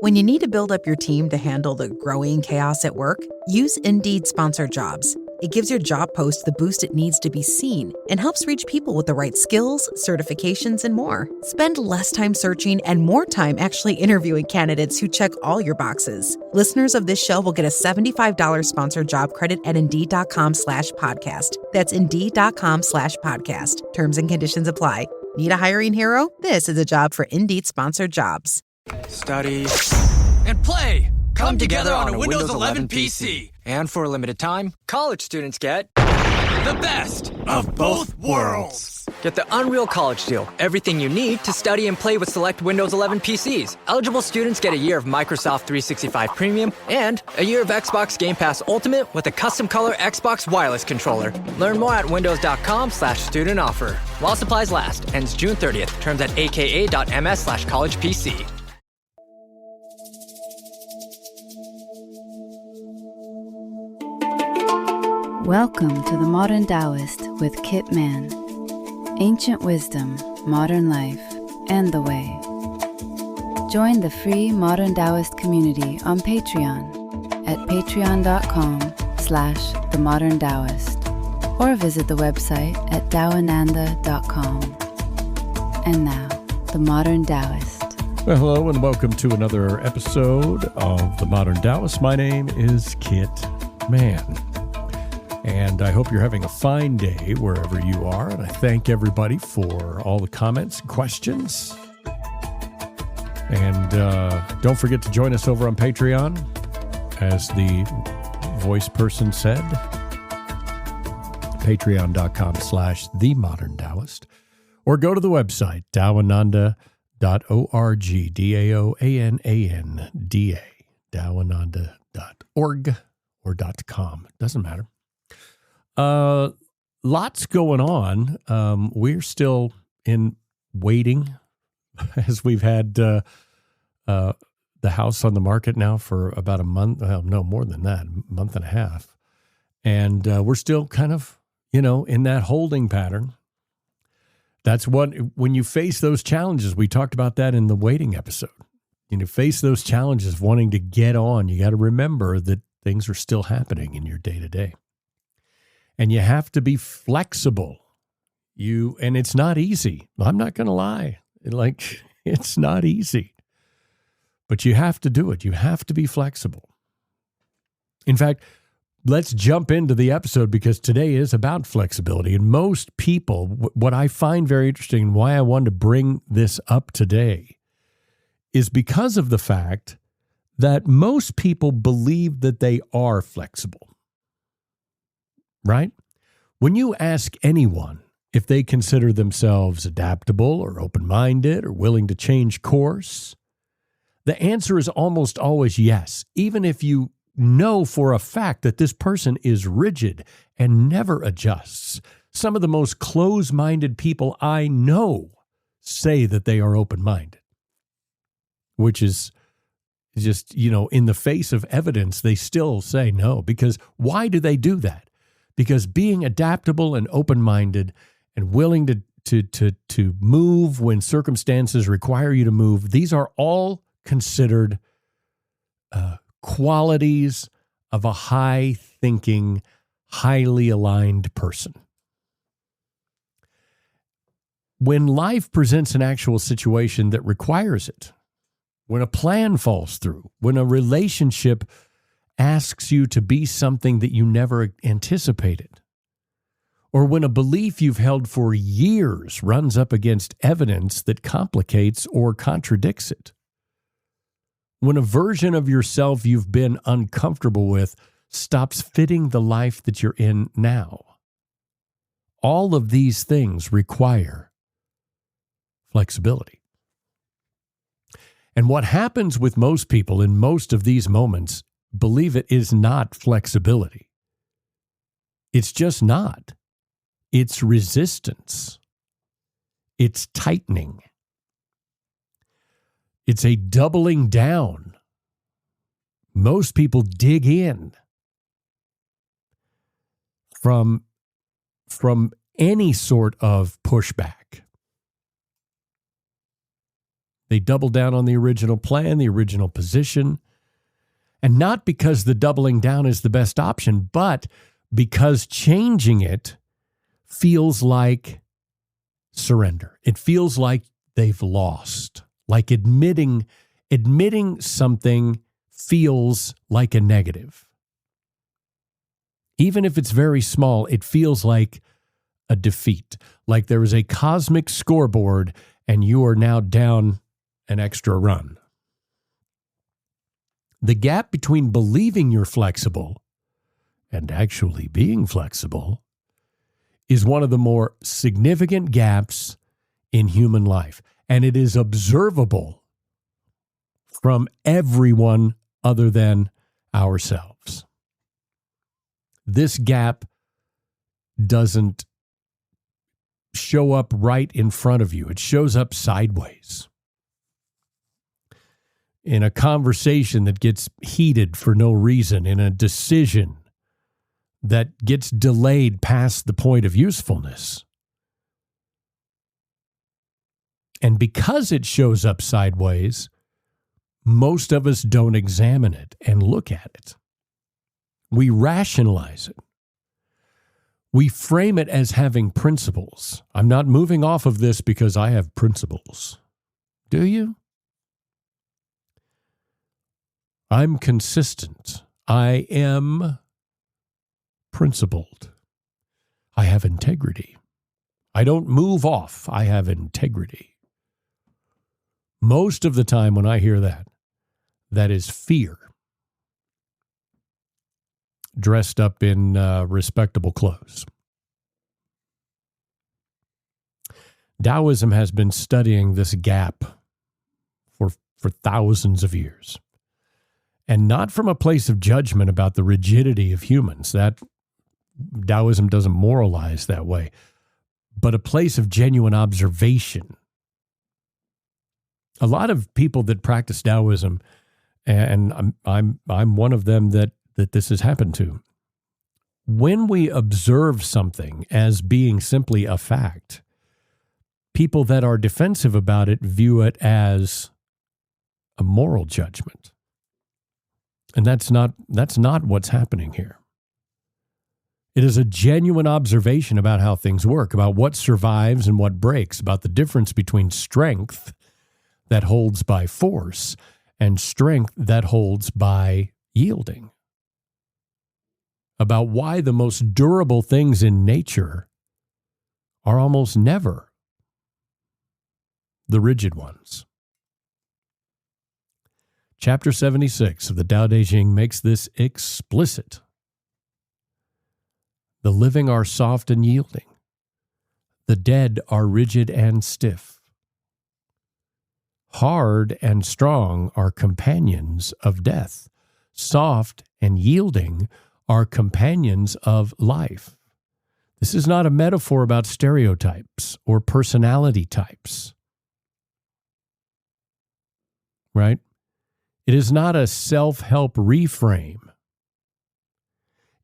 When you need to build up your team to handle the growing chaos at work, use Indeed Sponsored Jobs. It gives your job post the boost it needs to be seen and helps reach people with the right skills, certifications, and more. Spend less time searching and more time actually interviewing candidates who check all your boxes. Listeners of this show will get a $75 sponsored job credit at Indeed.com/podcast. That's Indeed.com/podcast. Terms and conditions apply. Need a hiring hero? This is a job for Indeed Sponsored Jobs. Study and play come together on a Windows 11 PC. And for a limited time, college students get the best of both worlds. Get the Unreal College Deal. Everything you need to study and play with select Windows 11 PCs. Eligible students get a year of Microsoft 365 Premium and a year of Xbox Game Pass Ultimate with a custom color Xbox wireless controller. Learn more at windows.com/student offer. While supplies last. Ends June 30th. Terms at aka.ms/collegepc. Welcome to the Modern Taoist with Kit Mann. Ancient wisdom, modern life, and the way. Join the free Modern Taoist community on Patreon at patreon.com/themoderntaoist or visit the website at taoananda.com. And now, the Modern Taoist. Well, hello and welcome to another episode of the Modern Taoist. My name is Kit Mann. And I hope you're having a fine day wherever you are. And I thank everybody for all the comments and questions. And don't forget to join us over on Patreon, as the voice person said. Patreon.com/themoderntaoist. Or go to the website, taoananda.org, DAOANANDA, taoananda.org or .com. Doesn't matter. Lots going on. We're still in waiting, as we've had the house on the market now for about a month. Well, no, more than that, a month and a half. And we're still kind of, in that holding pattern. That's when you face those challenges, we talked about that in the waiting episode. Face those challenges of wanting to get on, you got to remember that things are still happening in your day-to-day. And you have to be flexible. And it's not easy. I'm not going to lie. It's not easy. But you have to do it. You have to be flexible. In fact, let's jump into the episode because today is about flexibility. And most people, what I find very interesting and why I wanted to bring this up today is because of the fact that most people believe that they are flexible. Right? When you ask anyone if they consider themselves adaptable or open-minded or willing to change course, the answer is almost always yes, even if you know for a fact that this person is rigid and never adjusts. Some of the most close-minded people I know say that they are open-minded, which is just, in the face of evidence, they still say no. Because why do they do that? Because being adaptable and open-minded and willing to move when circumstances require you to move, these are all considered qualities of a high-thinking, highly aligned person. When life presents an actual situation that requires it, when a plan falls through, when a relationship asks you to be something that you never anticipated, or when a belief you've held for years runs up against evidence that complicates or contradicts it, when a version of yourself you've been uncomfortable with stops fitting the life that you're in now. All of these things require flexibility. And what happens with most people in most of these moments, believe it, is not flexibility. It's just not. It's resistance. It's tightening. It's a doubling down. Most people dig in from any sort of pushback. They double down on the original plan, the original position. And not because the doubling down is the best option, but because changing it feels like surrender. It feels like they've lost. Like admitting something feels like a negative. Even if it's very small, it feels like a defeat. Like there is a cosmic scoreboard and you are now down an extra run. The gap between believing you're flexible and actually being flexible is one of the more significant gaps in human life. And it is observable from everyone other than ourselves. This gap doesn't show up right in front of you. It shows up sideways. In a conversation that gets heated for no reason, in a decision that gets delayed past the point of usefulness. And because it shows up sideways, most of us don't examine it and look at it. We rationalize it. We frame it as having principles. I'm not moving off of this because I have principles. Do you? I'm consistent. I am principled. I have integrity. I don't move off. I have integrity. Most of the time when I hear that, that is fear dressed up in respectable clothes. Taoism has been studying this gap for thousands of years. And not from a place of judgment about the rigidity of humans. That Taoism doesn't moralize that way. But a place of genuine observation. A lot of people that practice Taoism, and I'm one of them that this has happened to. When we observe something as being simply a fact, people that are defensive about it view it as a moral judgment. And that's not what's happening here. It is a genuine observation about how things work, about what survives and what breaks, about the difference between strength that holds by force and strength that holds by yielding. About why the most durable things in nature are almost never the rigid ones. Chapter 76 of the Tao Te Ching makes this explicit. The living are soft and yielding. The dead are rigid and stiff. Hard and strong are companions of death. Soft and yielding are companions of life. This is not a metaphor about stereotypes or personality types. Right? It is not a self-help reframe.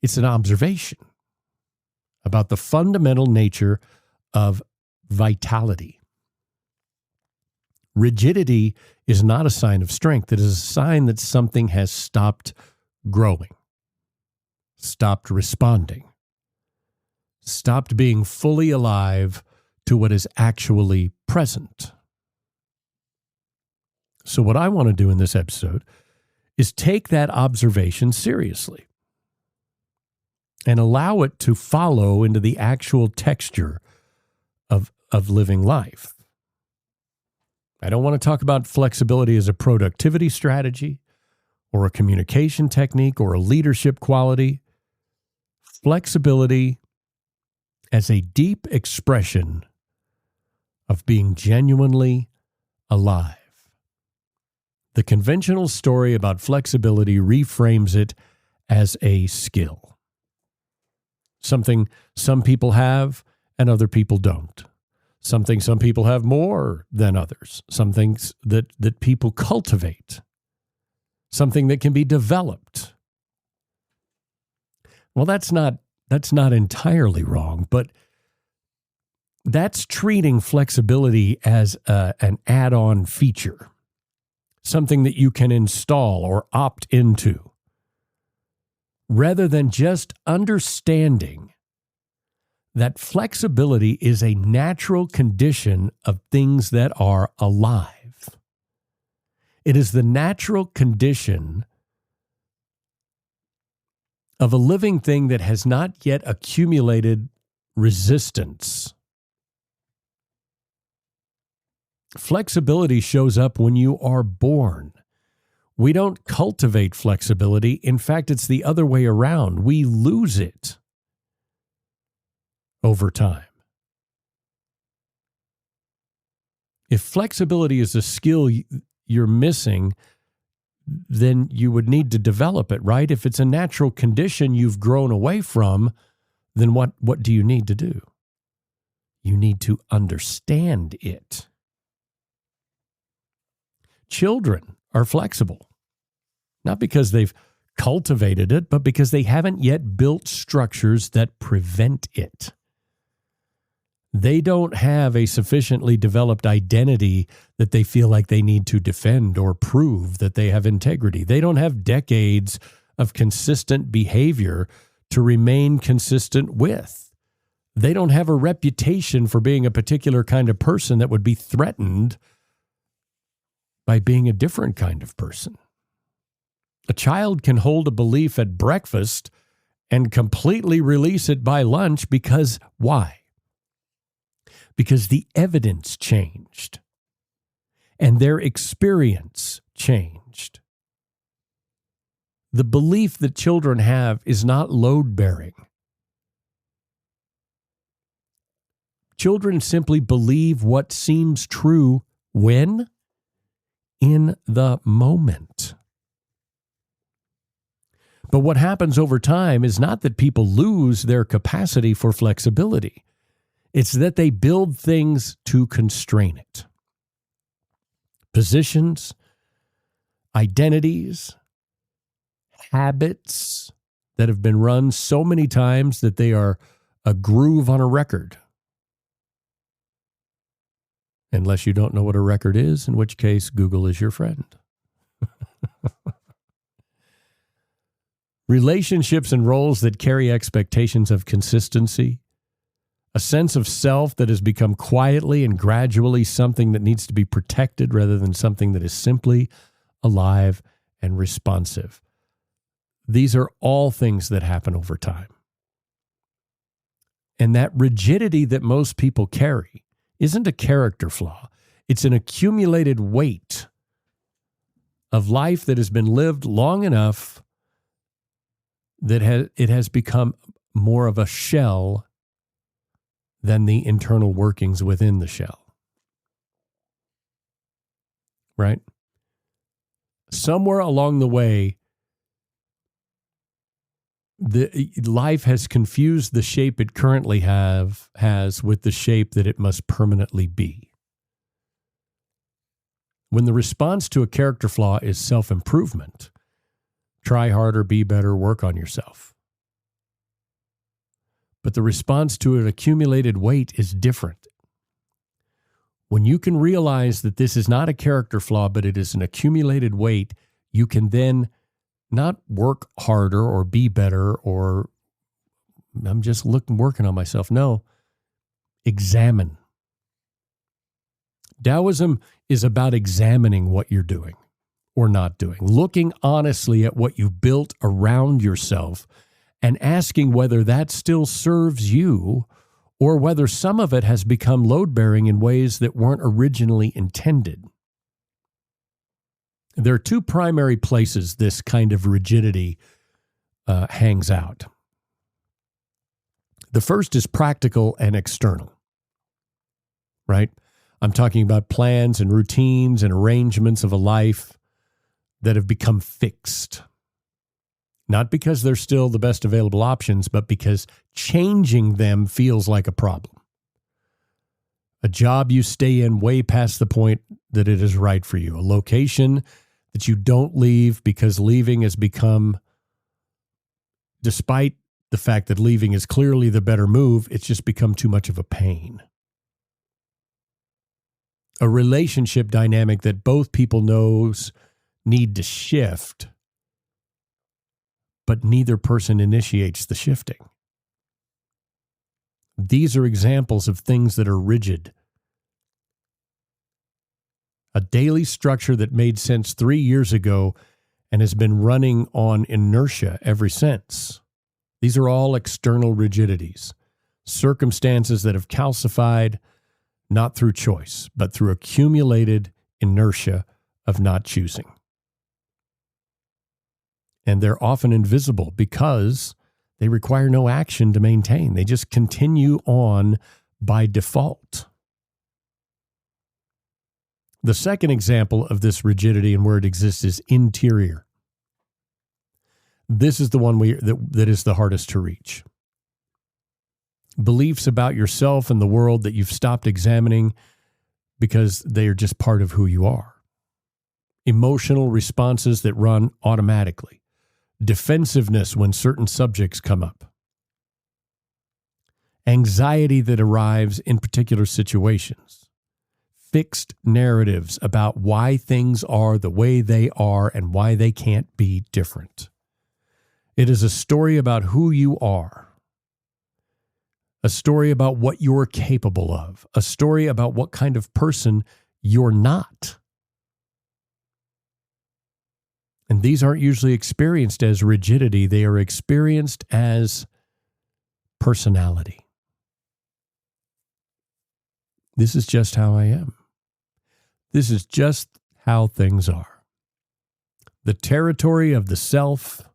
It's an observation about the fundamental nature of vitality. Rigidity is not a sign of strength. It is a sign that something has stopped growing, stopped responding, stopped being fully alive to what is actually present. So what I want to do in this episode is take that observation seriously and allow it to follow into the actual texture of living life. I don't want to talk about flexibility as a productivity strategy or a communication technique or a leadership quality. Flexibility as a deep expression of being genuinely alive. The conventional story about flexibility reframes it as a skill. Something some people have and other people don't. Something some people have more than others. Some things that people cultivate. Something that can be developed. Well, that's not entirely wrong, but That's treating flexibility as an add-on feature, something that you can install or opt into, rather than just understanding that flexibility is a natural condition of things that are alive. It is the natural condition of a living thing that has not yet accumulated resistance. Flexibility shows up when you are born. We don't cultivate flexibility. In fact, it's the other way around. We lose it over time. If flexibility is a skill you're missing, then you would need to develop it, right? If it's a natural condition you've grown away from, then what do you need to do? You need to understand it. Children are flexible, not because they've cultivated it, but because they haven't yet built structures that prevent it. They don't have a sufficiently developed identity that they feel like they need to defend or prove that they have integrity. They don't have decades of consistent behavior to remain consistent with. They don't have a reputation for being a particular kind of person that would be threatened by being a different kind of person. A child can hold a belief at breakfast and completely release it by lunch because why? Because the evidence changed and their experience changed. The belief that children have is not load-bearing. Children simply believe what seems true when? In the moment. But what happens over time is not that people lose their capacity for flexibility. It's that they build things to constrain it. Positions, identities, habits that have been run so many times that they are a groove on a record. Unless you don't know what a record is, in which case Google is your friend. Relationships and roles that carry expectations of consistency, a sense of self that has become quietly and gradually something that needs to be protected rather than something that is simply alive and responsive. These are all things that happen over time. And that rigidity that most people carry isn't a character flaw. It's an accumulated weight of life that has been lived long enough that it has become more of a shell than the internal workings within the shell. Right? Somewhere along the way, the life has confused the shape it currently has with the shape that it must permanently be. When the response to a character flaw is self-improvement, try harder, be better, work on yourself. But the response to an accumulated weight is different. When you can realize that this is not a character flaw, but it is an accumulated weight, you can then not work harder or be better or I'm just working on myself. No, examine. Taoism is about examining what you're doing or not doing, looking honestly at what you've built around yourself and asking whether that still serves you or whether some of it has become load-bearing in ways that weren't originally intended. There are two primary places this kind of rigidity hangs out. The first is practical and external, right? I'm talking about plans and routines and arrangements of a life that have become fixed. Not because they're still the best available options, but because changing them feels like a problem. A job you stay in way past the point that it is right for you. A location that you don't leave because leaving has become, despite the fact that leaving is clearly the better move, it's just become too much of a pain. a relationship dynamic that both people knows need to shift, but neither person initiates the shifting. These are examples of things that are rigid. A daily structure that made sense 3 years ago and has been running on inertia ever since. These are all external rigidities, circumstances that have calcified not through choice, but through accumulated inertia of not choosing. And they're often invisible because they require no action to maintain. They just continue on by default. The second example of this rigidity and where it exists is interior. This is the one that is the hardest to reach. Beliefs about yourself and the world that you've stopped examining because they are just part of who you are. Emotional responses that run automatically. Defensiveness when certain subjects come up. Anxiety that arrives in particular situations. Fixed narratives about why things are the way they are and why they can't be different. It is a story about who you are. A story about what you're capable of. A story about what kind of person you're not. And these aren't usually experienced as rigidity. They are experienced as personality. This is just how I am. This is just how things are. The territory of the self,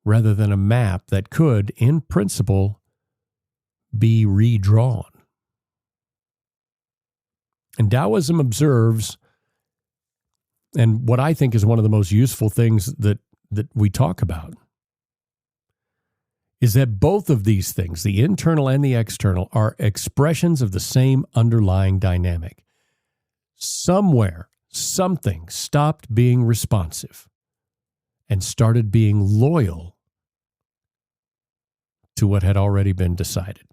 rather than a map that could, in principle, be redrawn. And Taoism observes, and what I think is one of the most useful things that we talk about, is that both of these things, the internal and the external, are expressions of the same underlying dynamic. Somewhere, something stopped being responsive and started being loyal to what had already been decided.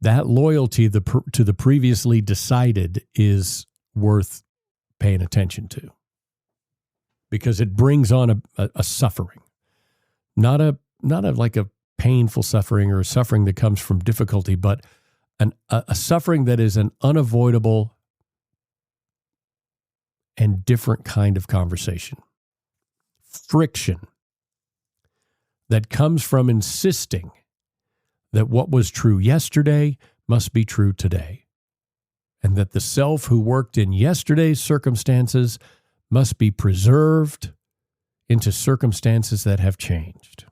That loyalty to the previously decided is worth paying attention to because it brings on a suffering, not a like a painful suffering or a suffering that comes from difficulty, but a suffering that is an unavoidable and different kind of conversation. Friction that comes from insisting that what was true yesterday must be true today, and that the self who worked in yesterday's circumstances must be preserved into circumstances that have changed.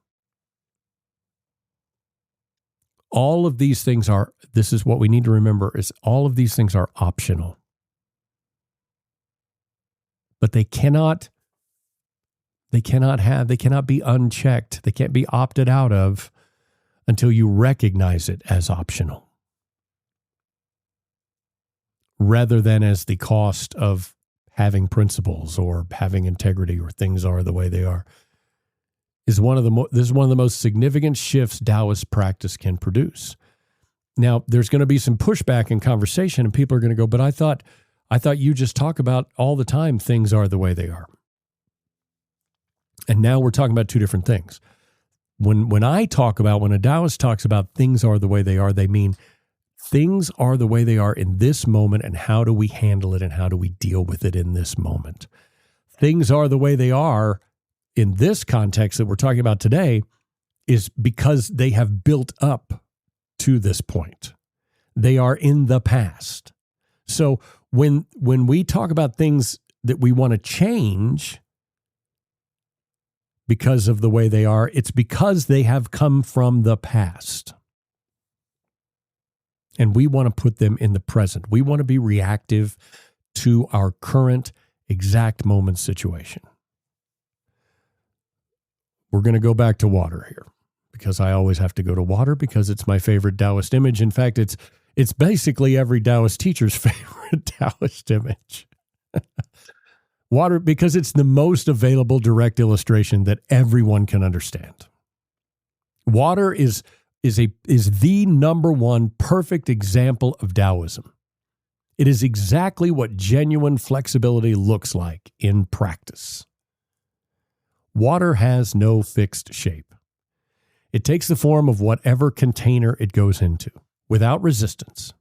All of these things this is what we need to remember, is all of these things are optional. But they cannot be unchecked. They can't be opted out of until you recognize it as optional, rather than as the cost of having principles or having integrity or things are the way they are. This is one of the most significant shifts Taoist practice can produce. Now, there's going to be some pushback in conversation, and people are going to go, but I thought you just talk about all the time things are the way they are. And now we're talking about two different things. When a Taoist talks about things are the way they are, they mean things are the way they are in this moment, and how do we handle it and how do we deal with it in this moment. Things are the way they are in this context that we're talking about today is because they have built up to this point. They are in the past. So when we talk about things that we want to change because of the way they are, it's because they have come from the past. And we want to put them in the present. We want to be reactive to our current exact moment situation. We're going to go back to water here because I always have to go to water because it's my favorite Taoist image. In fact, it's basically every Taoist teacher's favorite Taoist image. Water, because it's the most available direct illustration that everyone can understand. Water is is the number one perfect example of Taoism. It is exactly what genuine flexibility looks like in practice. Water has no fixed shape. It takes the form of whatever container it goes into, without resistance.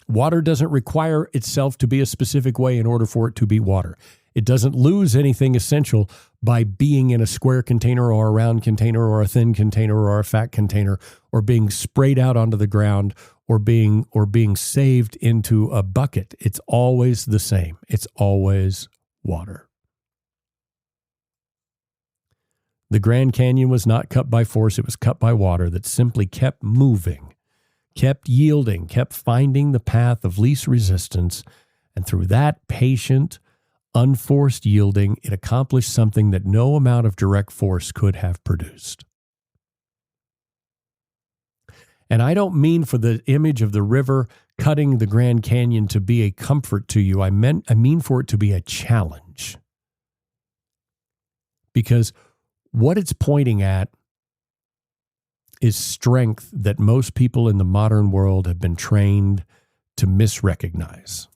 Water doesn't require itself to be a specific way in order for it to be water. It doesn't lose anything essential by being in a square container or a round container or a thin container or a fat container or being sprayed out onto the ground or being saved into a bucket. It's always the same. It's always water. The Grand Canyon was not cut by force. It was cut by water that simply kept moving, kept yielding, kept finding the path of least resistance. And through that patient, unforced yielding, it accomplished something that no amount of direct force could have produced. And I don't mean for the image of the river cutting the Grand Canyon to be a comfort to you. I mean for it to be a challenge. Because what it's pointing at is strength that most people in the modern world have been trained to misrecognize.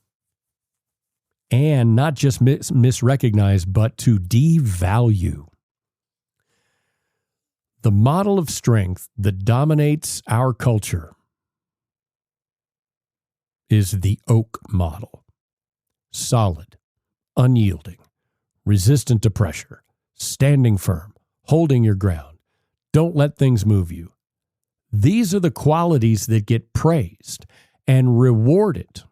And not just misrecognize, but to devalue. The model of strength that dominates our culture is the oak model. Solid, unyielding, resistant to pressure, standing firm, holding your ground. Don't let things move you. These are the qualities that get praised and rewarded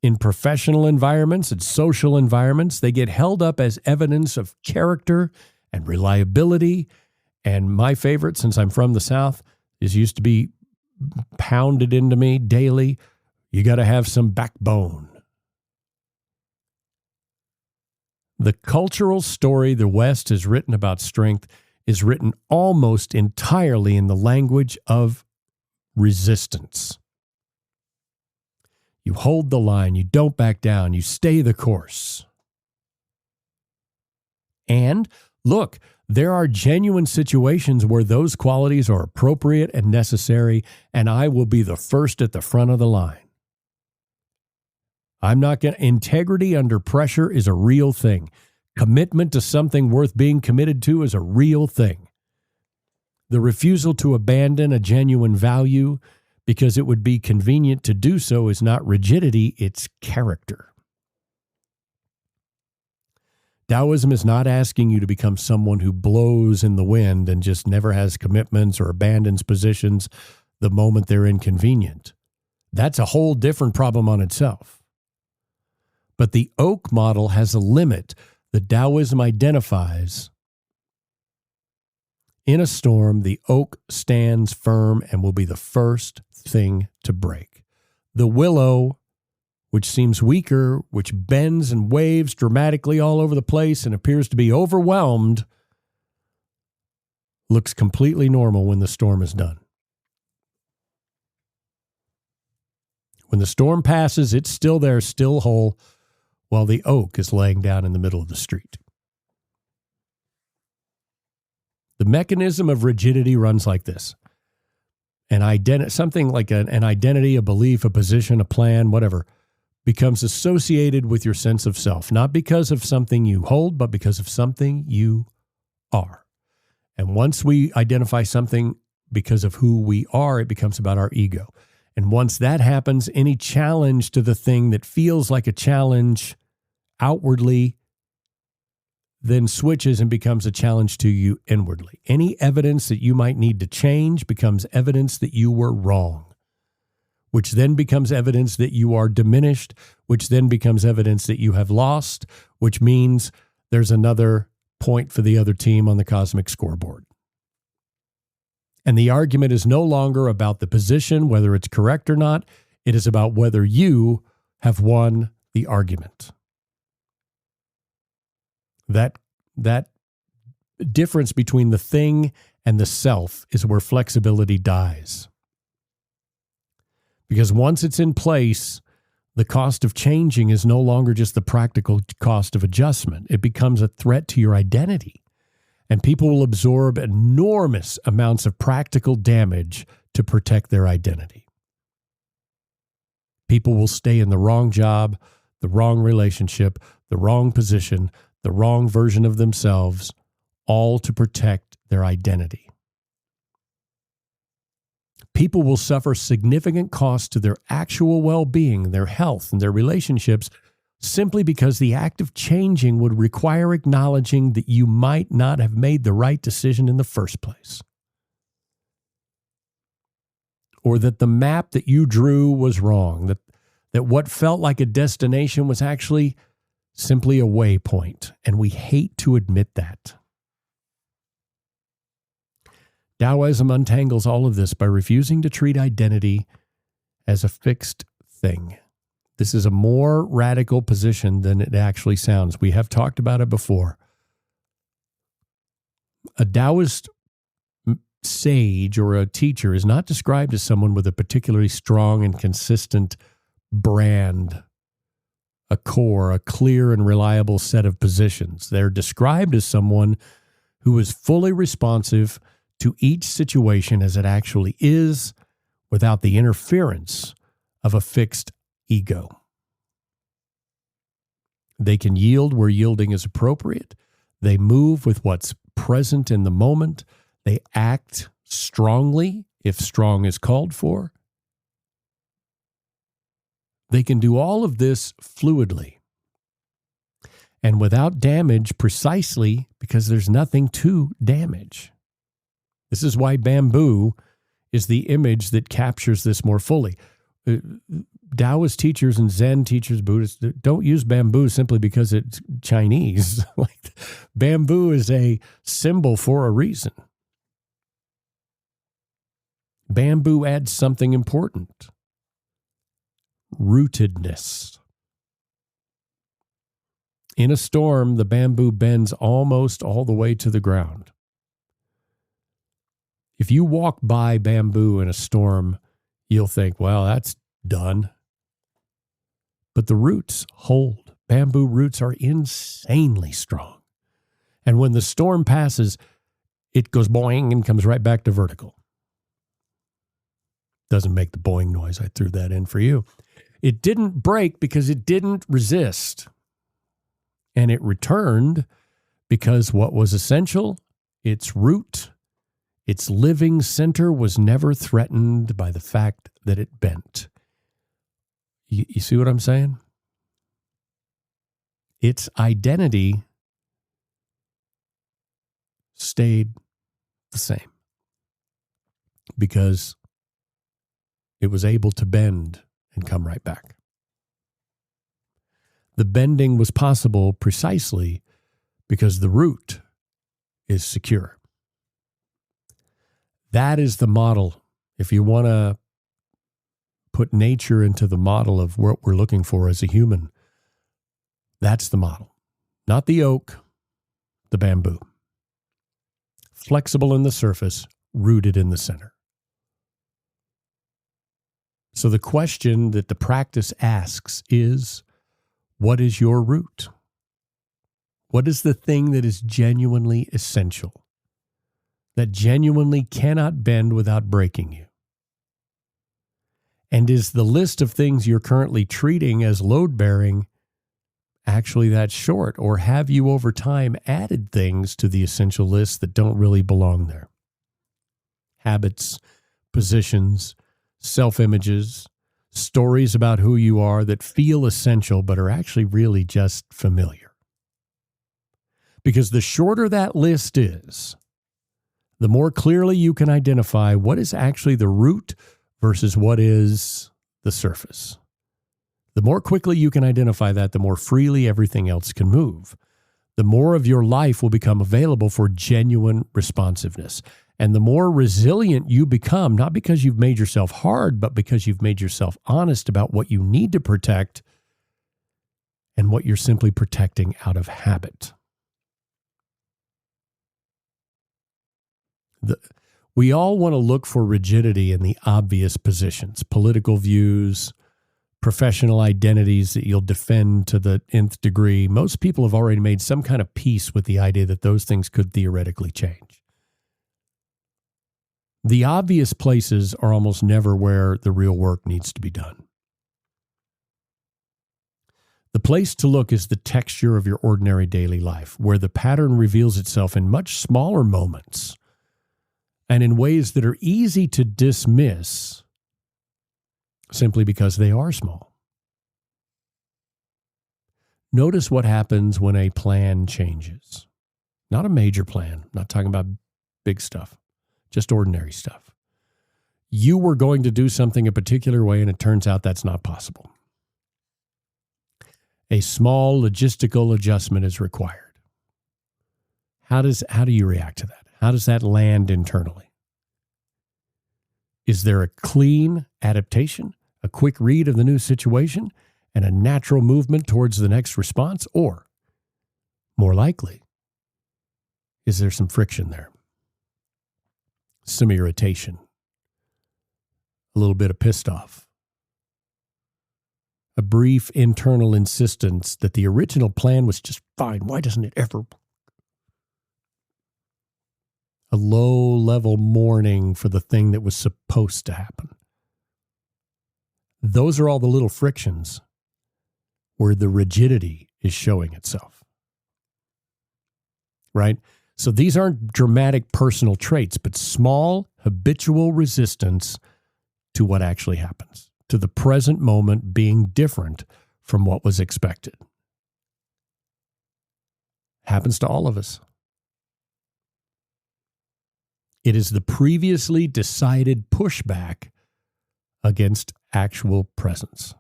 in professional environments and social environments. They get held up as evidence of character and reliability. And my favorite, since I'm from the South, is used to be pounded into me daily. You got to have some backbone. The cultural story the West has written about strength is written almost entirely in the language of resistance. You hold the line, you don't back down, you stay the course. And look, there are genuine situations where those qualities are appropriate and necessary, and I will be the first at the front of the line. Integrity under pressure is a real thing. Commitment to something worth being committed to is a real thing. The refusal to abandon a genuine value because it would be convenient to do so is not rigidity, it's character. Taoism is not asking you to become someone who blows in the wind and just never has commitments or abandons positions the moment they're inconvenient. That's a whole different problem on itself. But the oak model has a limit that Taoism identifies. In a storm, the oak stands firm and will be the first thing to break. The willow, which seems weaker, which bends and waves dramatically all over the place and appears to be overwhelmed, looks completely normal when the storm is done. When the storm passes, it's still there, still whole, while the oak is laying down in the middle of the street. The mechanism of rigidity runs like this. Something like an identity, a belief, a position, a plan, whatever, becomes associated with your sense of self, not because of something you hold, but because of something you are. And once we identify something because of who we are, it becomes about our ego. And once that happens, any challenge to the thing that feels like a challenge outwardly then switches and becomes a challenge to you inwardly. Any evidence that you might need to change becomes evidence that you were wrong, which then becomes evidence that you are diminished, which then becomes evidence that you have lost, which means there's another point for the other team on the cosmic scoreboard. And the argument is no longer about the position, whether it's correct or not. It is about whether you have won the argument. That difference between the thing and the self is where flexibility dies. Because once it's in place, the cost of changing is no longer just the practical cost of adjustment. It becomes a threat to your identity. And people will absorb enormous amounts of practical damage to protect their identity. People will stay in the wrong job, the wrong relationship, the wrong position, the wrong version of themselves, all to protect their identity. People will suffer significant costs to their actual well-being, their health, and their relationships simply because the act of changing would require acknowledging that you might not have made the right decision in the first place. Or that the map that you drew was wrong, that what felt like a destination was actually simply a waypoint, and we hate to admit that. Taoism untangles all of this by refusing to treat identity as a fixed thing. This is a more radical position than it actually sounds. We have talked about it before. A Taoist sage or a teacher is not described as someone with a particularly strong and consistent brand, a core, a clear and reliable set of positions. They're described as someone who is fully responsive to each situation as it actually is, without the interference of a fixed ego. They can yield where yielding is appropriate. They move with what's present in the moment. They act strongly if strong is called for. They can do all of this fluidly and without damage, precisely because there's nothing to damage. This is why bamboo is the image that captures this more fully. Taoist teachers and Zen teachers, Buddhists, don't use bamboo simply because it's Chinese. Like, bamboo is a symbol for a reason. Bamboo adds something important: rootedness. In a storm, the bamboo bends almost all the way to the ground. If you walk by bamboo in a storm, you'll think, well, that's done. But the roots hold. Bamboo roots are insanely strong. And when the storm passes, it goes boing and comes right back to vertical. Doesn't make the boing noise. I threw that in for you. It didn't break because it didn't resist. And it returned because what was essential, its root, its living center, was never threatened by the fact that it bent. You see what I'm saying? Its identity stayed the same because it was able to bend and come right back. The bending was possible precisely because the root is secure. That is the model. If you want to put nature into the model of what we're looking for as a human, that's the model. Not the oak, the bamboo. Flexible in the surface, rooted in the center. So the question that the practice asks is, what is your root? What is the thing that is genuinely essential, that genuinely cannot bend without breaking you? And is the list of things you're currently treating as load-bearing actually that short? Or have you over time added things to the essential list that don't really belong there? Habits, positions, self-images, stories about who you are that feel essential but are actually really just familiar. Because the shorter that list is, the more clearly you can identify what is actually the root versus what is the surface. The more quickly you can identify that, the more freely everything else can move. The more of your life will become available for genuine responsiveness. And the more resilient you become, not because you've made yourself hard, but because you've made yourself honest about what you need to protect and what you're simply protecting out of habit. We all want to look for rigidity in the obvious positions: political views, professional identities that you'll defend to the nth degree, most people have already made some kind of peace with the idea that those things could theoretically change. The obvious places are almost never where the real work needs to be done. The place to look is the texture of your ordinary daily life, where the pattern reveals itself in much smaller moments and in ways that are easy to dismiss simply because they are small. Notice what happens when a plan changes. Not a major plan. I'm not talking about big stuff, just ordinary stuff. You were going to do something a particular way, and it turns out that's not possible. A small logistical adjustment is required. How do you react to that? How does that land internally? Is there a clean adaptation, a quick read of the new situation, and a natural movement towards the next response? Or, more likely, is there some friction there? Some irritation, a little bit of pissed off, a brief internal insistence that the original plan was just fine. Why doesn't it ever? A low-level mourning for the thing that was supposed to happen. Those are all the little frictions where the rigidity is showing itself. Right? So these aren't dramatic personal traits, but small, habitual resistance to what actually happens, to the present moment being different from what was expected. Happens to all of us. It is the previously decided pushback against actual presence.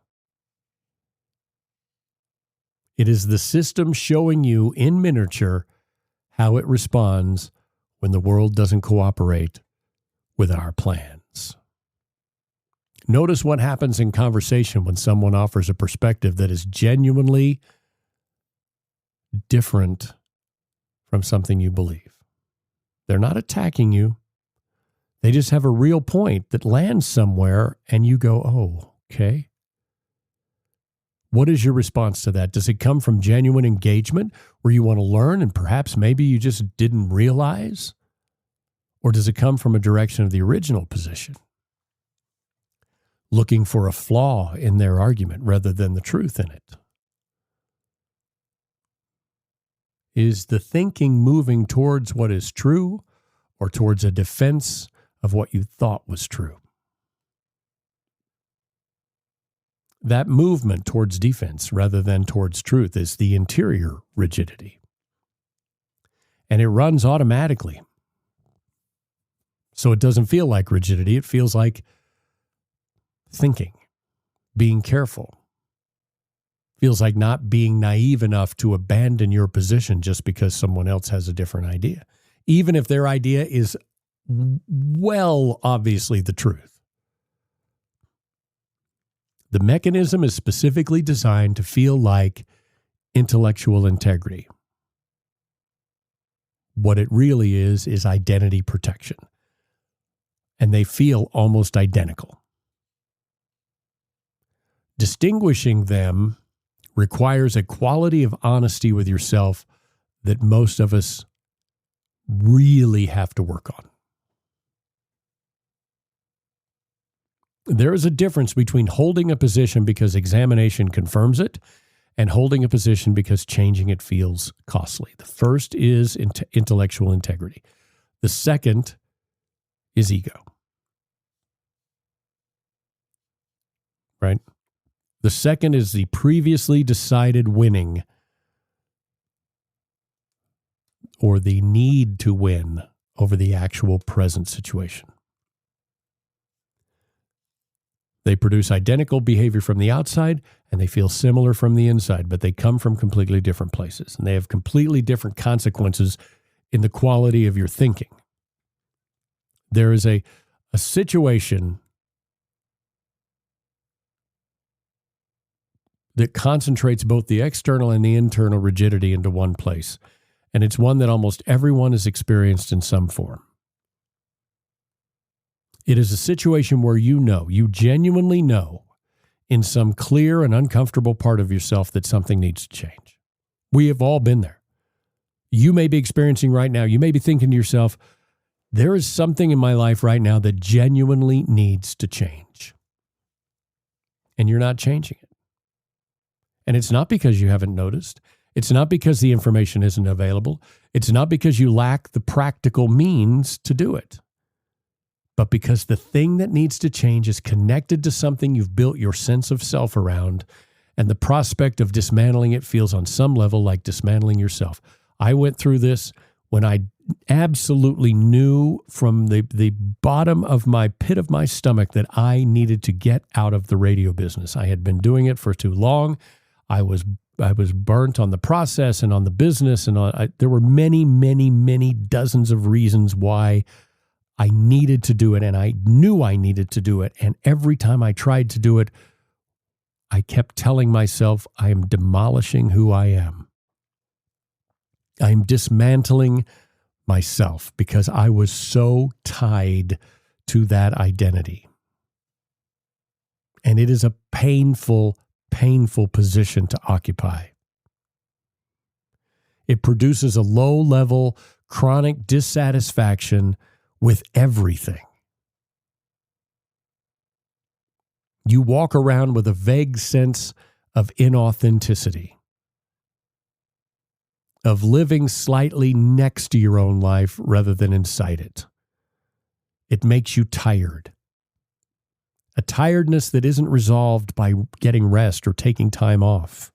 It is the system showing you in miniature how it responds when the world doesn't cooperate with our plans. Notice what happens in conversation when someone offers a perspective that is genuinely different from something you believe. They're not attacking you. They just have a real point that lands somewhere and you go, oh, okay. What is your response to that? Does it come from genuine engagement where you want to learn and perhaps maybe you just didn't realize? Or does it come from a direction of the original position? Looking for a flaw in their argument rather than the truth in it? Is the thinking moving towards what is true or towards a defense of what you thought was true? That movement towards defense rather than towards truth is the interior rigidity. And it runs automatically. So it doesn't feel like rigidity. It feels like thinking, being careful. Feels like not being naive enough to abandon your position just because someone else has a different idea, even if their idea is well obviously the truth. The mechanism is specifically designed to feel like intellectual integrity. What it really is identity protection. And they feel almost identical. Distinguishing them requires a quality of honesty with yourself that most of us really have to work on. There is a difference between holding a position because examination confirms it and holding a position because changing it feels costly. The first is intellectual integrity. The second is ego. Right? The second is the previously decided winning or the need to win over the actual present situation. They produce identical behavior from the outside and they feel similar from the inside, but they come from completely different places and they have completely different consequences in the quality of your thinking. There is a situation that concentrates both the external and the internal rigidity into one place. And it's one that almost everyone has experienced in some form. It is a situation where you genuinely know, in some clear and uncomfortable part of yourself that something needs to change. We have all been there. You may be experiencing right now, you may be thinking to yourself, there is something in my life right now that genuinely needs to change. And you're not changing it. And it's not because you haven't noticed. It's not because the information isn't available. It's not because you lack the practical means to do it. But because the thing that needs to change is connected to something you've built your sense of self around, and the prospect of dismantling it feels on some level like dismantling yourself. I went through this when I absolutely knew from the bottom of my pit of my stomach that I needed to get out of the radio business. I had been doing it for too long. I was burnt on the process and on the business, and there were many, many, many dozens of reasons why I needed to do it, and I knew I needed to do it. And every time I tried to do it, I kept telling myself, I am demolishing who I am. I am dismantling myself because I was so tied to that identity. And it is a painful, painful position to occupy. It produces a low-level, chronic dissatisfaction with everything. You walk around with a vague sense of inauthenticity, of living slightly next to your own life rather than inside it. It makes you tired. A tiredness that isn't resolved by getting rest or taking time off.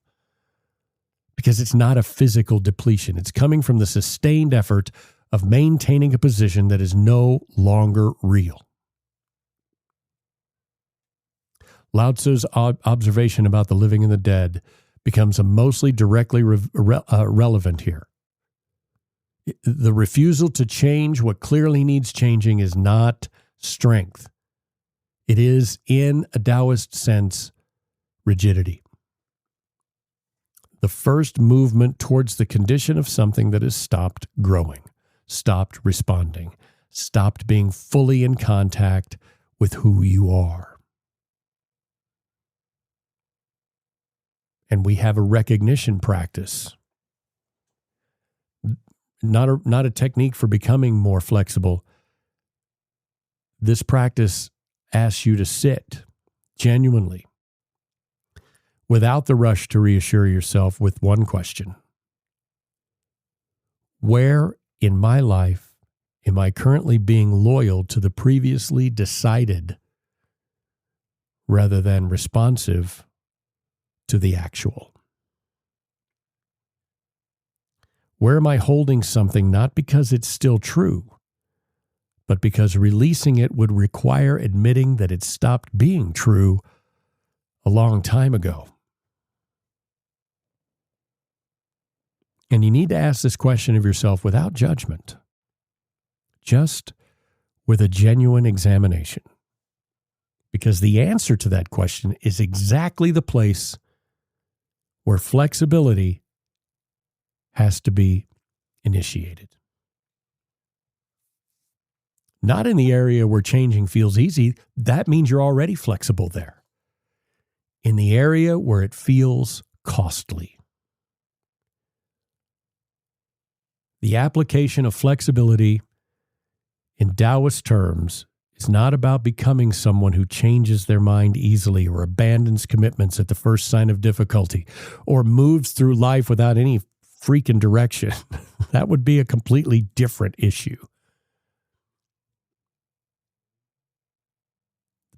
Because it's not a physical depletion. It's coming from the sustained effort of maintaining a position that is no longer real. Lao Tzu's observation about the living and the dead becomes a mostly directly relevant here. The refusal to change what clearly needs changing is not strength. It is, in a Taoist sense, rigidity. The first movement towards the condition of something that has stopped growing, stopped responding, stopped being fully in contact with who you are. And we have a recognition practice, not a technique for becoming more flexible. This practice asks you to sit genuinely, without the rush to reassure yourself, with one question. Where in my life am I currently being loyal to the previously decided rather than responsive to the actual? Where am I holding something not because it's still true, but because releasing it would require admitting that it stopped being true a long time ago? And you need to ask this question of yourself without judgment, just with a genuine examination. Because the answer to that question is exactly the place where flexibility has to be initiated. Not in the area where changing feels easy. That means you're already flexible there. In the area where it feels costly. The application of flexibility in Taoist terms is not about becoming someone who changes their mind easily or abandons commitments at the first sign of difficulty or moves through life without any freaking direction. That would be a completely different issue.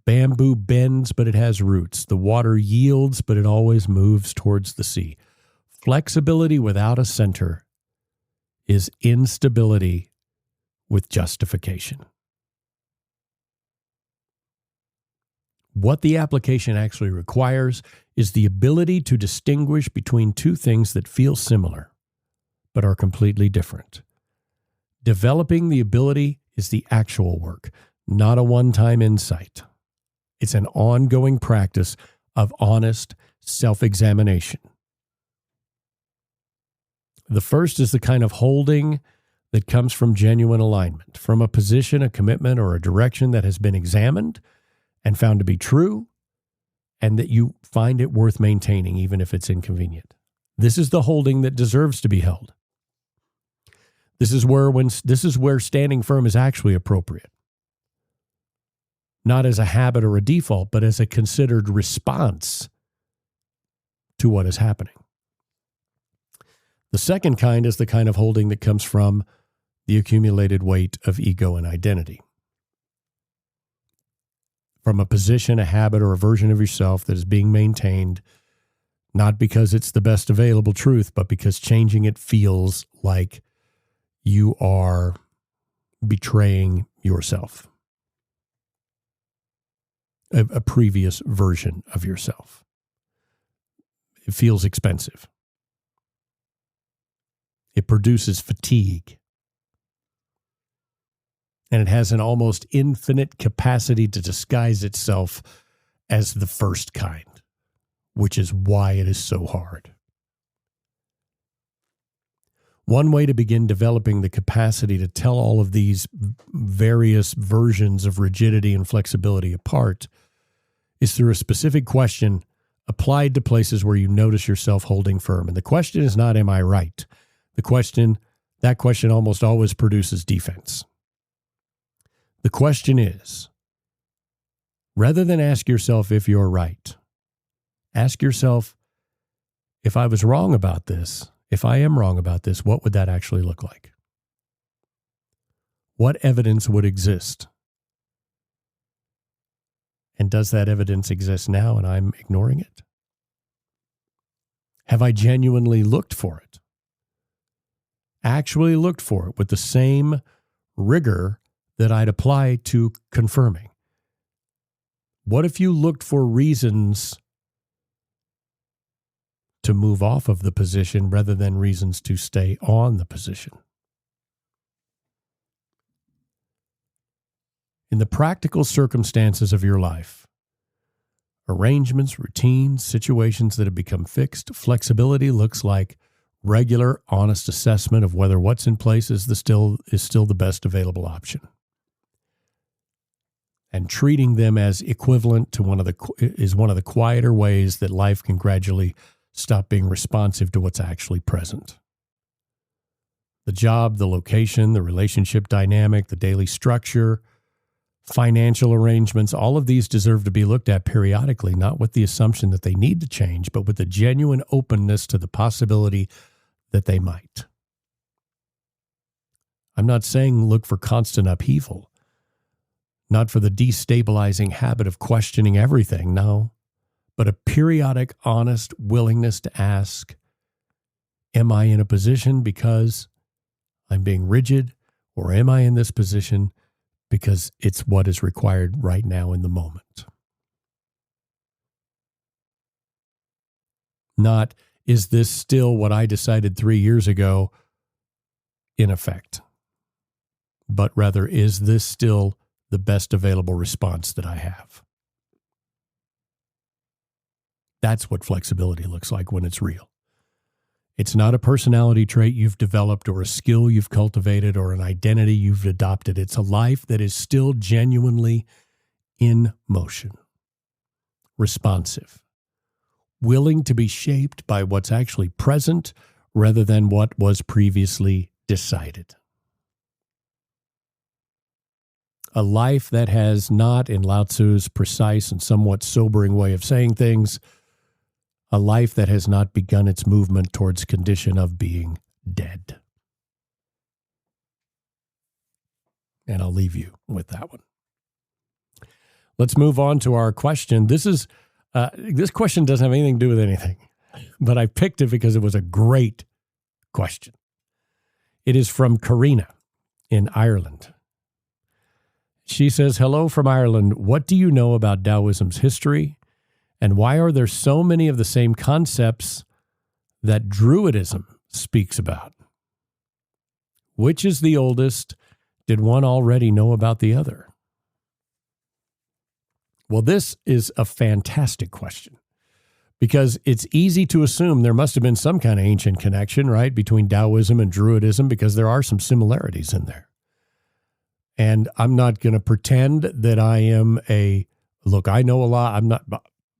Bamboo bends, but it has roots. The water yields, but it always moves towards the sea. Flexibility without a center is instability with justification. What the application actually requires is the ability to distinguish between two things that feel similar, but are completely different. Developing the ability is the actual work, not a one-time insight. It's an ongoing practice of honest self-examination. The first is the kind of holding that comes from genuine alignment, from a position, a commitment, or a direction that has been examined and found to be true and that you find it worth maintaining, even if it's inconvenient. This is the holding that deserves to be held. This is where standing firm is actually appropriate. Not as a habit or a default, but as a considered response to what is happening. The second kind is the kind of holding that comes from the accumulated weight of ego and identity. From a position, a habit, or a version of yourself that is being maintained, not because it's the best available truth, but because changing it feels like you are betraying yourself, a previous version of yourself. It feels expensive. It produces fatigue. And it has an almost infinite capacity to disguise itself as the first kind, which is why it is so hard. One way to begin developing the capacity to tell all of these various versions of rigidity and flexibility apart is through a specific question applied to places where you notice yourself holding firm. And the question is not, am I right? That question almost always produces defense. The question is, rather than ask yourself if you're right, ask yourself, if I was wrong about this, if I am wrong about this, what would that actually look like? What evidence would exist? And does that evidence exist now and I'm ignoring it? Have I genuinely looked for it? Actually looked for it with the same rigor that I'd apply to confirming? What if you looked for reasons to move off of the position rather than reasons to stay on the position? In the practical circumstances of your life, arrangements, routines, situations that have become fixed, flexibility looks like regular, honest assessment of whether what's in place is still the best available option. And treating them as equivalent to one of the quieter ways that life can gradually stop being responsive to what's actually present. The job, the location, the relationship dynamic, the daily structure, financial arrangements, all of these deserve to be looked at periodically, not with the assumption that they need to change, but with a genuine openness to the possibility that they might. I'm not saying look for constant upheaval, not for the destabilizing habit of questioning everything, no, but a periodic, honest willingness to ask, am I in a position because I'm being rigid, or am I in this position because it's what is required right now in the moment? Not, is this still what I decided 3 years ago in effect? But rather, is this still the best available response that I have? That's what flexibility looks like when it's real. It's not a personality trait you've developed or a skill you've cultivated or an identity you've adopted. It's a life that is still genuinely in motion, responsive, willing to be shaped by what's actually present rather than what was previously decided. A life that has not, in Lao Tzu's precise and somewhat sobering way of saying things, a life that has not begun its movement towards condition of being dead. And I'll leave you with that one. Let's move on to our question. This question doesn't have anything to do with anything, but I picked it because it was a great question. It is from Karina in Ireland. She says, hello from Ireland. What do you know about Taoism's history? And why are there so many of the same concepts that Druidism speaks about? Which is the oldest? Did one already know about the other? Well, this is a fantastic question because it's easy to assume there must have been some kind of ancient connection, right, between Taoism and Druidism because there are some similarities in there. And I'm not going to pretend that I am look, I know a lot.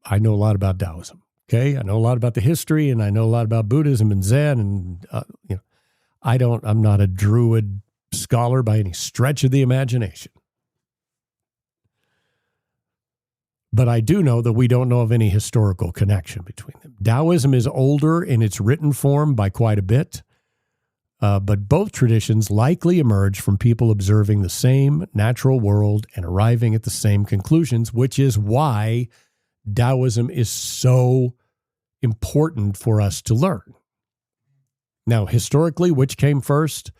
I know a lot about Taoism. Okay, I know a lot about the history, and I know a lot about Buddhism and Zen, and I'm not a Druid scholar by any stretch of the imagination. But I do know that we don't know of any historical connection between them. Taoism is older in its written form by quite a bit, but both traditions likely emerge from people observing the same natural world and arriving at the same conclusions, which is why Taoism is so important for us to learn. Now, historically, which came first?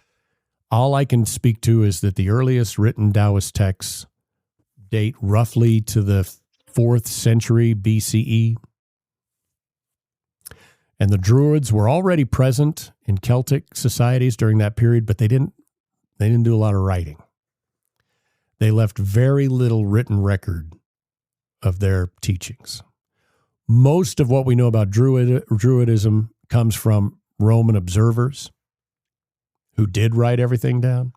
All I can speak to is that the earliest written Taoist texts date roughly to the 4th century BCE. And the Druids were already present in Celtic societies during that period, but they didn't do a lot of writing. They left very little written record of their teachings. Most of what we know about Druidism comes from Roman observers who did write everything down,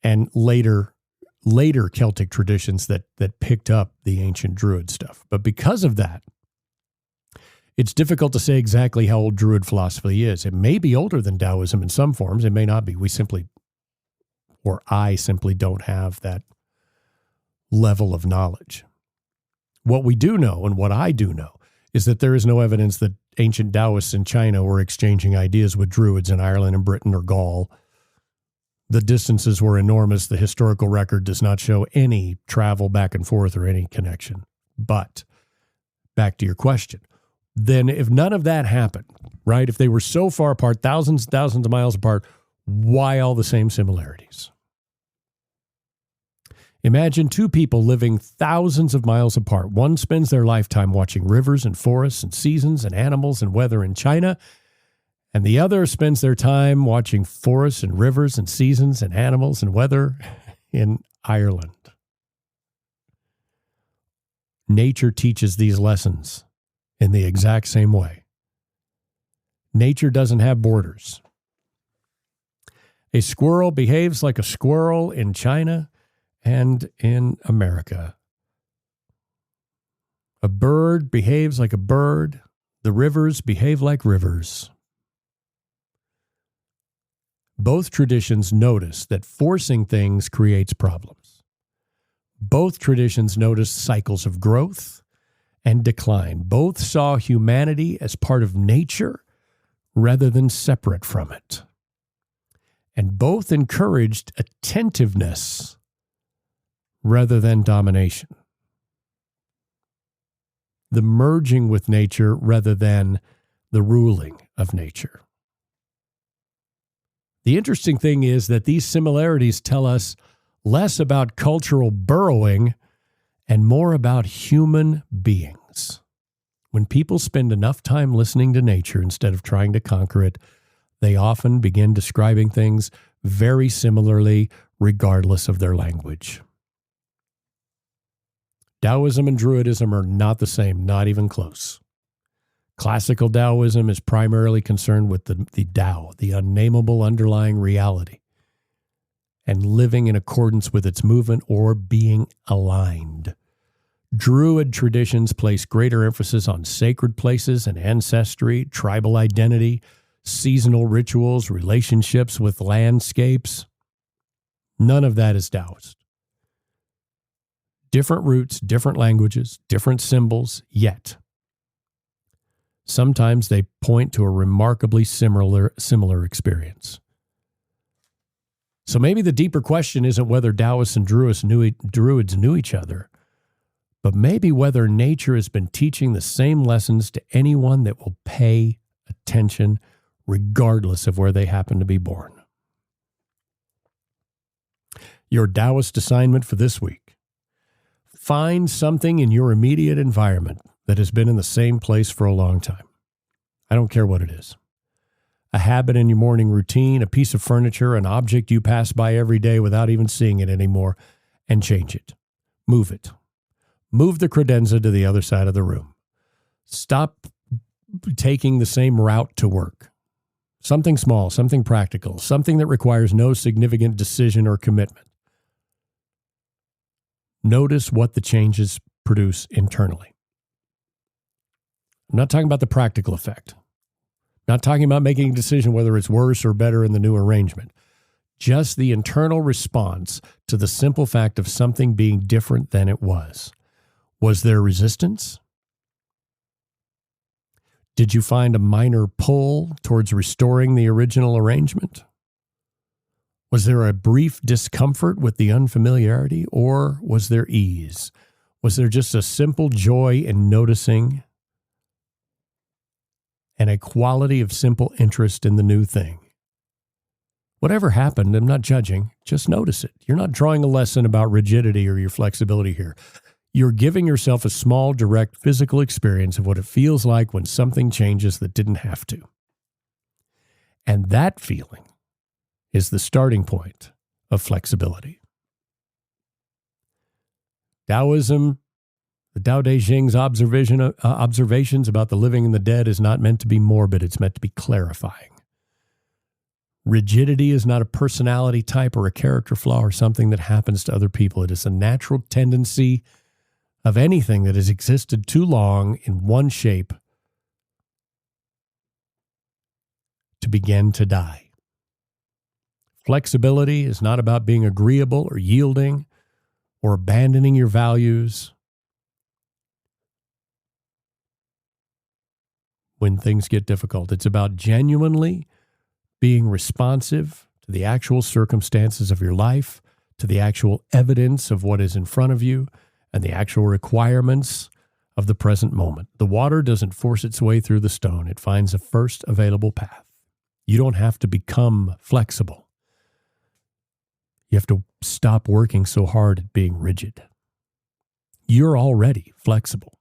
and later Celtic traditions that picked up the ancient Druid stuff. But because of that, it's difficult to say exactly how old Druid philosophy is. It may be older than Taoism in some forms. It may not be. I simply don't have that level of knowledge. What we do know, and what I do know, is that there is no evidence that ancient Taoists in China were exchanging ideas with Druids in Ireland and Britain or Gaul. The distances were enormous. The historical record does not show any travel back and forth or any connection. But back to your question. Then if none of that happened, right, if they were so far apart, thousands and thousands of miles apart, why all the same similarities? Imagine two people living thousands of miles apart. One spends their lifetime watching rivers and forests and seasons and animals and weather in China, and the other spends their time watching forests and rivers and seasons and animals and weather in Ireland. Nature teaches these lessons in the exact same way. Nature doesn't have borders. A squirrel behaves like a squirrel in China and in America. A bird behaves like a bird. The rivers behave like rivers. Both traditions notice that forcing things creates problems. Both traditions notice cycles of growth and decline. Both saw humanity as part of nature rather than separate from it. And both encouraged attentiveness rather than domination. The merging with nature rather than the ruling of nature. The interesting thing is that these similarities tell us less about cultural burrowing and more about human beings. When people spend enough time listening to nature instead of trying to conquer it, they often begin describing things very similarly, regardless of their language. Taoism and Druidism are not the same, not even close. Classical Taoism is primarily concerned with the Tao, the unnameable underlying reality, and living in accordance with its movement or being aligned. Druid traditions place greater emphasis on sacred places and ancestry, tribal identity, seasonal rituals, relationships with landscapes. None of that is Taoist. Different roots, different languages, different symbols, yet sometimes they point to a remarkably similar experience. So maybe the deeper question isn't whether Taoists and Druids knew each other, but maybe whether nature has been teaching the same lessons to anyone that will pay attention, regardless of where they happen to be born. Your Taoist assignment for this week. Find something in your immediate environment that has been in the same place for a long time. I don't care what it is. A habit in your morning routine, a piece of furniture, an object you pass by every day without even seeing it anymore, and change it. Move it. Move the credenza to the other side of the room. Stop taking the same route to work. Something small, something practical, something that requires no significant decision or commitment. Notice what the changes produce internally. I'm not talking about the practical effect. I'm not talking about making a decision whether it's worse or better in the new arrangement. Just the internal response to the simple fact of something being different than it was. Was there resistance? Did you find a minor pull towards restoring the original arrangement? Was there a brief discomfort with the unfamiliarity, or was there ease? Was there just a simple joy in noticing and a quality of simple interest in the new thing? Whatever happened, I'm not judging, just notice it. You're not drawing a lesson about rigidity or your flexibility here. You're giving yourself a small, direct physical experience of what it feels like when something changes that didn't have to. And that feeling is the starting point of flexibility. Taoism, the Tao Te Ching's observations about the living and the dead is not meant to be morbid, it's meant to be clarifying. Rigidity is not a personality type or a character flaw or something that happens to other people. It is a natural tendency of anything that has existed too long in one shape to begin to die. Flexibility is not about being agreeable or yielding or abandoning your values when things get difficult. It's about genuinely being responsive to the actual circumstances of your life, to the actual evidence of what is in front of you, and the actual requirements of the present moment. The water doesn't force its way through the stone. It finds a first available path. You don't have to become flexible. You have to stop working so hard at being rigid. You're already flexible.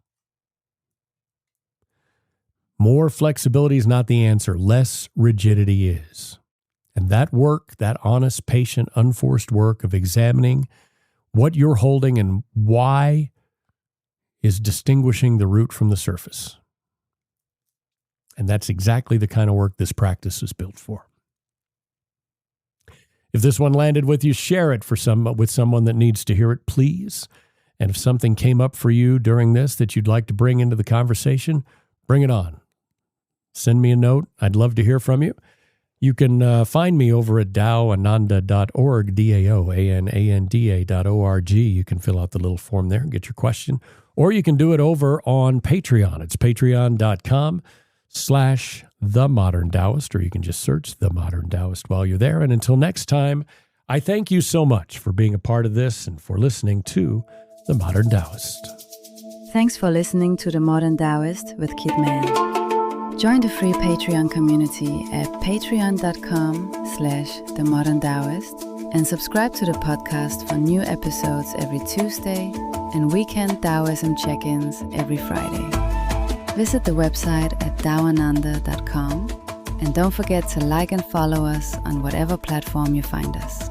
More flexibility is not the answer. Less rigidity is. And that work, that honest, patient, unforced work of examining what you're holding and why is distinguishing the root from the surface. And that's exactly the kind of work this practice is built for. If this one landed with you, share it with someone that needs to hear it, please. And if something came up for you during this that you'd like to bring into the conversation, bring it on. Send me a note. I'd love to hear from you. You can find me over at daoananda.org, daoananda.org. You can fill out the little form there and get your question. Or you can do it over on Patreon. It's patreon.com/TheModernTaoist, or you can just search The Modern Taoist while you're there. And until next time, I thank you so much for being a part of this and for listening to The Modern Taoist. Thanks for listening to The Modern Taoist with Kit Man. Join the free Patreon community at patreon.com/TheModernTaoist and subscribe to the podcast for new episodes every Tuesday and weekend Taoism check-ins every Friday. Visit the website at daoananda.com and don't forget to like and follow us on whatever platform you find us.